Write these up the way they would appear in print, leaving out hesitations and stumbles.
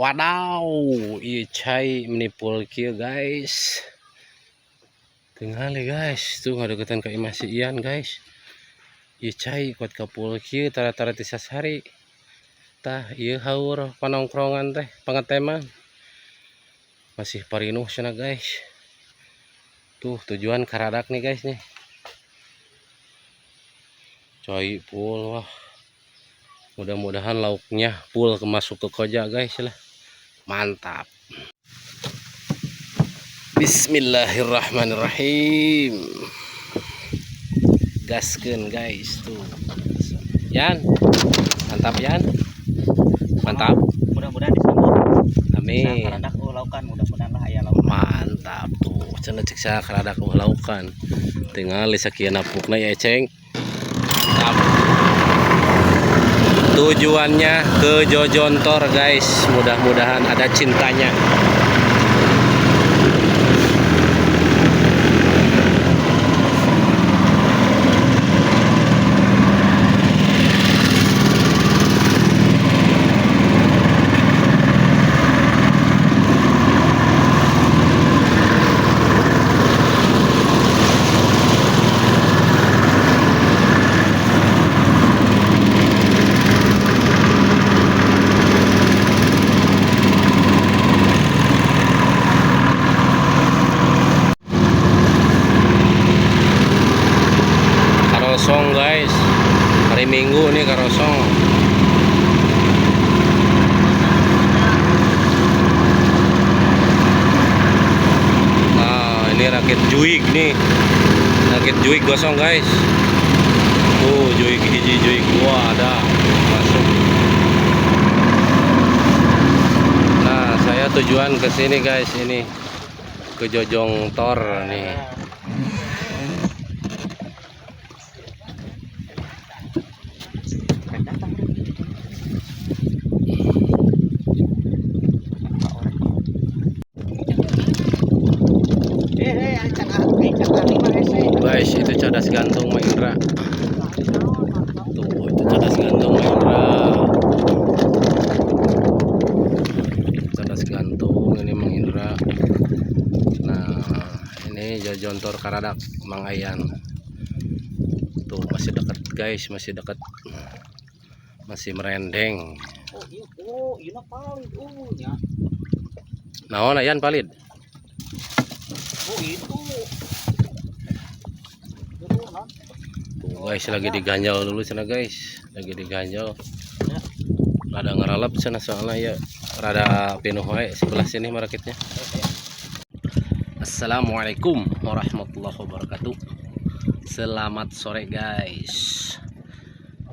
Wadaw, ieu cai menipul kieu guys. Tingali guys, tuh ngadeukeutan ka Imah Si Ian guys. Ieu cai kuat kapul kieu tara-tara ti sasari. Tah ieu haur panongkrongan teh pangateman. Masih parinuh cenah guys. Tuh tujuan karadak nih guys nih. Cai pul wah. Mudah-mudahan lauknya pul masuk ke koja guys lah. Mantap. Bismillahirrahmanirrahim. Gaskeun guys tuh. Yan. Mantap Yan. Mantap. Mudah-mudahan disambut. Amin. Karadak laukan mudah-mudahan lah aya laukan. Mantap tuh. Cenah cek sa karadak laukan. Tingali sakieu napukna ya ceng. Tujuannya ke Jojontor guys, mudah-mudahan ada cintanya. Karosong guys, hari Minggu nih karosong. Nah ini rakit juig nih, rakit juig gosong guys. Tuh juig hiji juig dua ada masuk. Nah saya tujuan ke sini guys, ini ke Jojontor nih. Guys, itu cadas gantung Mak Indra. Tuh, itu cadas gantung Mak Indra. Cadas gantung ini Mang Indra. Nah, ini Jojontor Karadak Mang Ayan. Tuh, masih dekat guys, masih dekat. Masih merendeng. Oh, iya palid nya. Naon Ayan palid? Oh, itu. Tuh guys, lagi diganjal dulu sana guys, lagi diganjal. Rada ngeralap sana soalnya ya, rada pinuh wae sebelah sini marakitnya. Assalamualaikum warahmatullahi wabarakatuh. Selamat sore guys.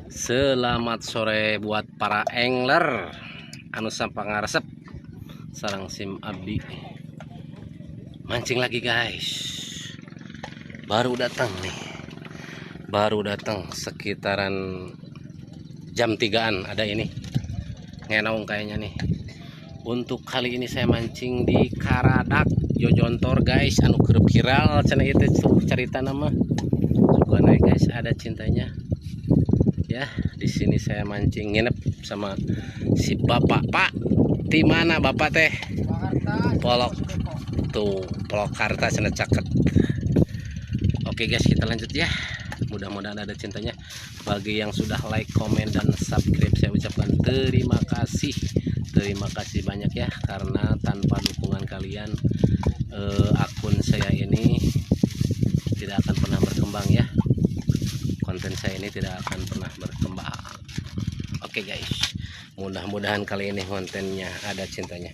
Selamat sore buat para angler anu sampangaresep sareng sim abdi. Mancing lagi guys. Baru datang nih. Baru datang sekitaran jam 3-an ada ini. Ngenaung kayaknya nih. Untuk kali ini saya mancing di Karadak Jojontor guys, anu kerep viral cenah itu tuh cerita nama. Juga naik guys, ada cintanya. Ya, di sini saya mancing nginep sama si bapak. Pak, di mana bapak teh? Polok. Tuh, Polokarta cenah caket. Oke guys, kita lanjut ya. Mudah-mudahan ada cintanya. Bagi yang sudah like, komen, dan subscribe, saya ucapkan terima kasih. Terima kasih banyak ya, karena tanpa dukungan kalian akun saya ini tidak akan pernah berkembang ya. Konten saya ini tidak akan pernah berkembang. Oke guys, mudah-mudahan kali ini kontennya ada cintanya.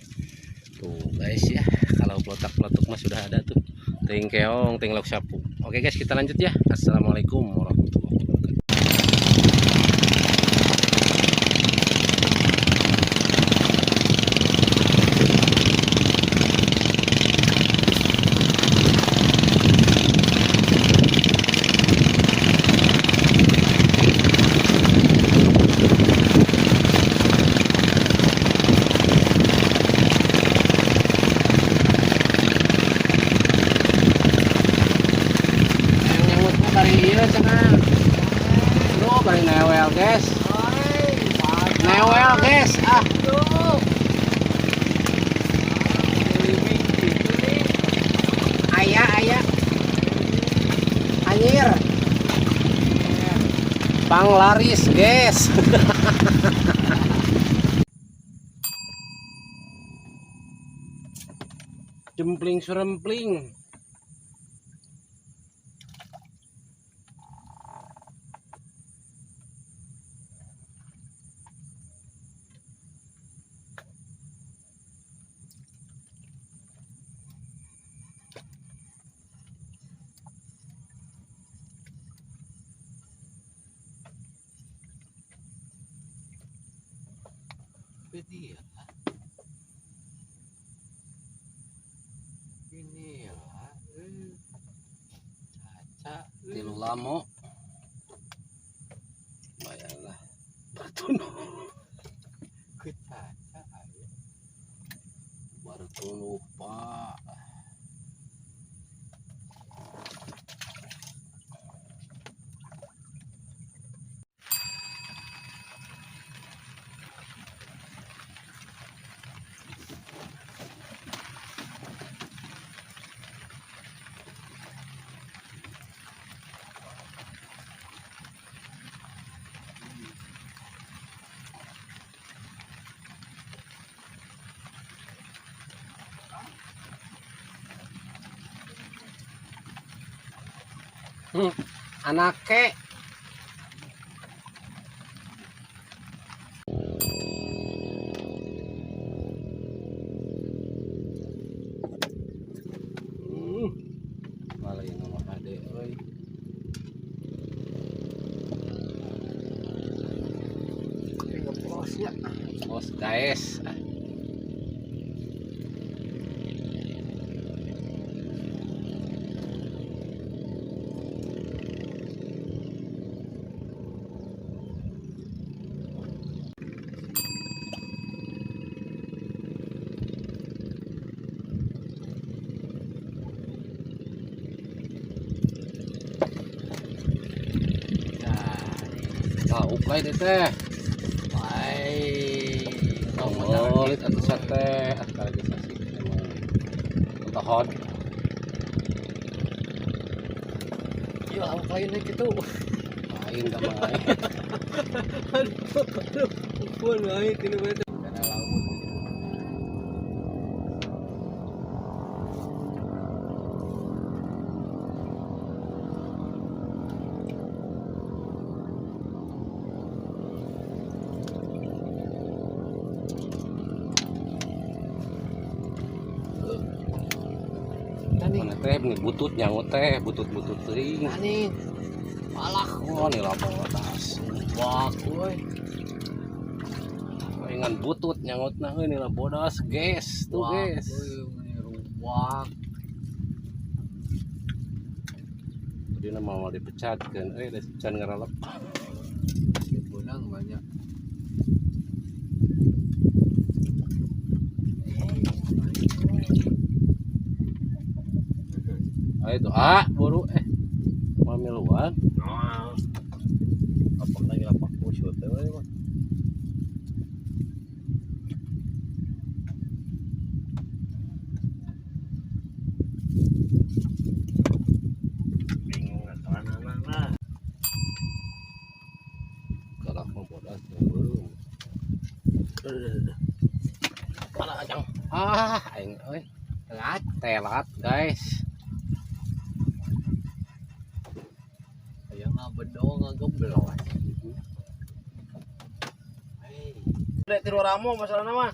Tuh guys ya, kalau plotak-plotuk mah sudah ada tuh. Ting keong, ting lauk sapu. Oke guys, kita lanjut ya. Assalamualaikum warahmatullahi wabarakatuh. Bari newel guys. Newel guys. Ah. aya. Anjir. Panglaris, guys. Jempling surempling. Ini ya, caca tilu lamo, bayarlah bertunu, caca ayo, bertunu pak. Anake malah yang nama ade euy. Ngeplosnya bos guys. Lauk lain teh. Oh, lihat atau sate, atau lagi sasi. Tahun. Ya lauk lainnya gitu. Lain gak main. Aduh, bukan lain ini betul. Karena lauk. Mana teh butut nyangut teh butut teuing. Nih. Malah oh nih lapang atas. Wah, euy. Pengen butut nyangutna euy nih bodas, guys. Tuh, guys. Ruwak. Tadi nama mau dipecatkeun, dipecat ngaralep. Benang banyak. Itu buru mamiluan. Apa lagi lapak kusut teh we mah. Bingung mana. Galak mah bodas belum. Mana ajang. Aing euy. Telat guys. Bedong ngegeblok. Udah tiru ramo masalah nama.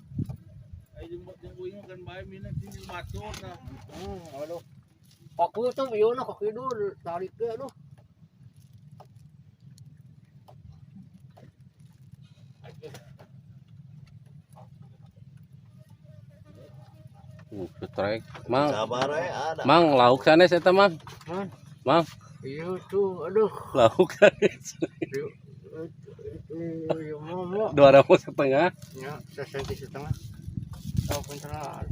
Ayo jemput kan bae mina sini matur nah. Aduh. Aku tuh ieu na kaki dulu tarik ge aduh. Strike. Mang. Sabar ada. Mang lauk sanes eta mang. Mang. Iya tuh, aduh. Lauk sanes. Iya mau. 2,5. Ya, 1,5 cm. Tahu kuntalan.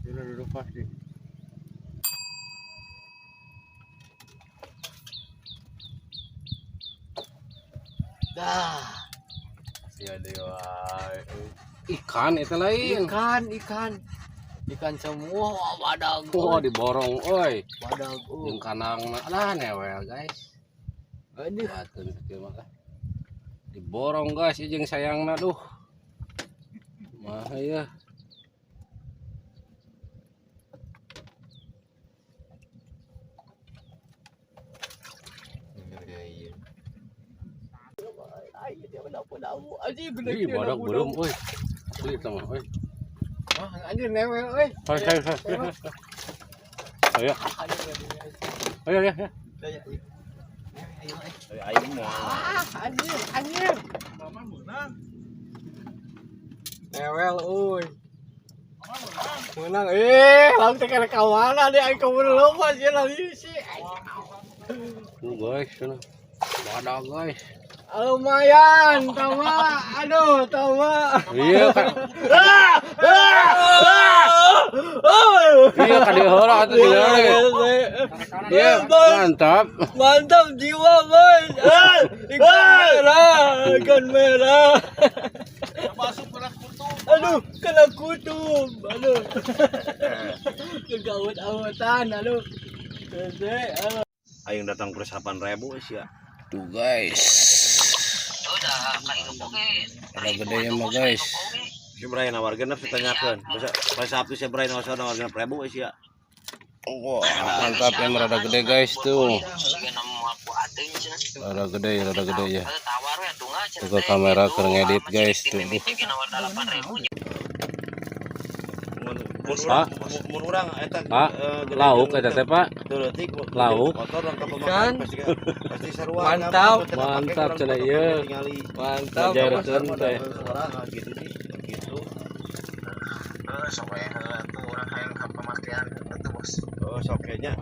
Dulu pasti. Dah. Sia dewa. Ikan itu lain. Ikan. Ikan semua badag. Oh, diborong euy. Badag. Jeung kanangna lah newel guys. Aduh. Bateun kieu mah. Diborong guys jeung sayangna duh. Mah ya. Ih, badak belum euy. Asli tah mah euy. Anjir newel euy. Hai. Ayo. Ayo. Ayo moal. Anjir. Mama menang. Newel euy. Mama menang. Menang. Langsung teh kana kawana deh aing kabelum aja lagi sih. Tuh guys, sana. Badak guys. Lumayan, tama. Aduh, tama. Iya kan. Iya kan dia heula atuh gila. Iya, mantap. Mantap jiwa, Bos. Ikan merah. Masuk kena kutub. Aduh, kena kutub. Aduh. Kegawat-awatan, aduh. Aing datang per 8.000 sih ya. Tuh guys. Ada gedenya mah guys. Si Bray nawarkeun bisa tanyakeun. Pas Sabtu si Bray nawarkeun 1.000 sih ya. Wah, mantap ya rada gede guys tuh. Rada gede ya. Tuh ke kamera keur ngedit guys tuh. Pak, Mun urang eta Pak, lauk eta teh Pak. Teuretik Lauk. motor rangka Kan? pasti sarua. Mantap cenah ieu. Mantap. Ngajarkeun teh. Orang gitu sih, gitu. Oh, sokenya.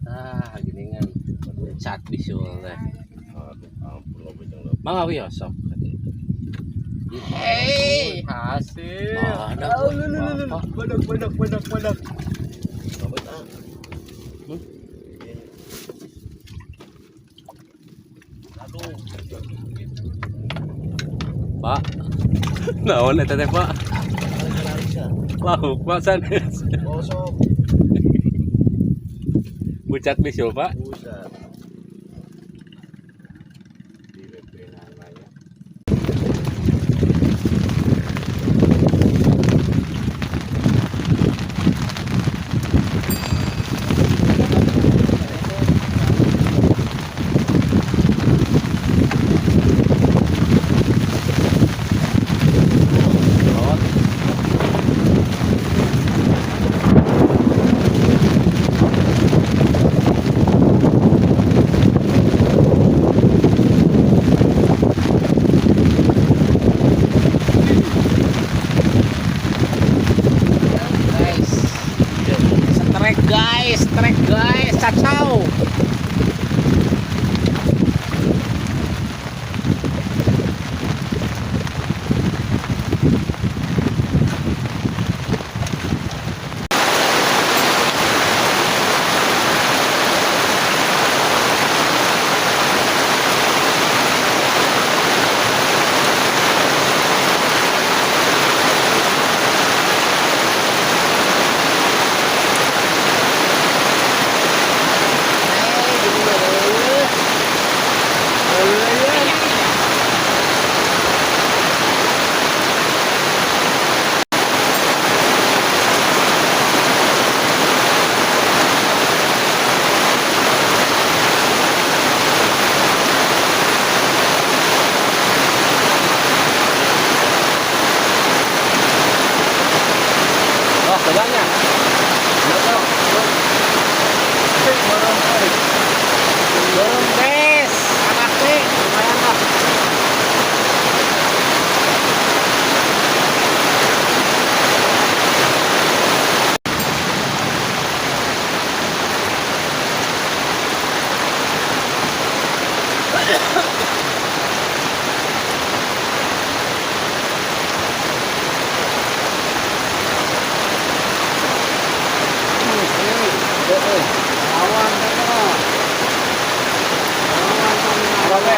Ah, geuningan. Cat visual teh. Mangga wiyo sok. Hei, hasil. Badak. Pak. Naon eta teh Pak? Lauk Pak sanes. Kosong. Bucat visual Pak. Buset. Strike guys, cacau.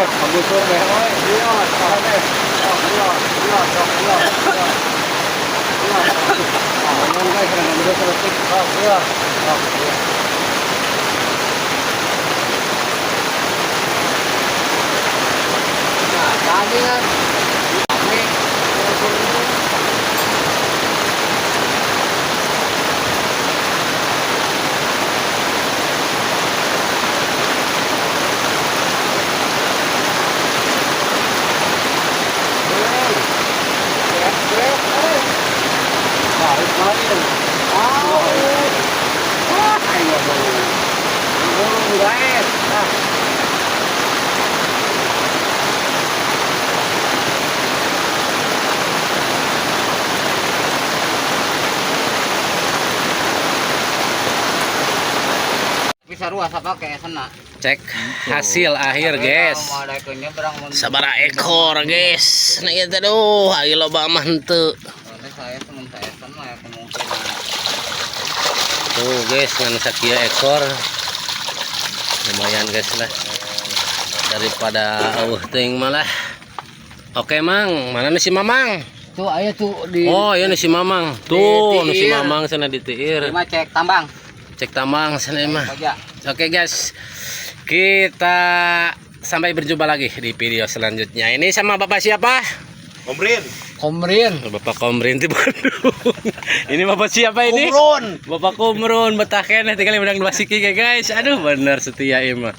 Pagusur deh, oi. Lihat, lihat, lihat, lihat, lihat. guys, ngambil kerutik. Oh, iya. Oh, iya. Nah, tadi kan. Kami. Bisa ruas apa kayak sana. Cek hasil akhir guys. Sabara ekor guys. Nah itu aduh, ayo loba mantu. Saya teman saya sama ya kemungkinan. Tuh guys, ngan sakieu ekor. Lumayan guys lah. Daripada teuing malah. Oke Mang, mana nih si Mamang? Tuh ayo tuh di. Oh, iya nih si Mamang. Tuh, nih si Mamang sana di tiir. Terima cek tambang. Cek tambang sana mah. Aja. Oke guys, kita sampai berjumpa lagi di video selanjutnya. Ini sama Bapak siapa? Komrin. Komrin. Bapak Komrin di Bandung. Ini Bapak siapa ini? Kumrun. Bapak Kumrun betah keneh tinggal menang dua siki guys. Aduh bener setia ieu mah.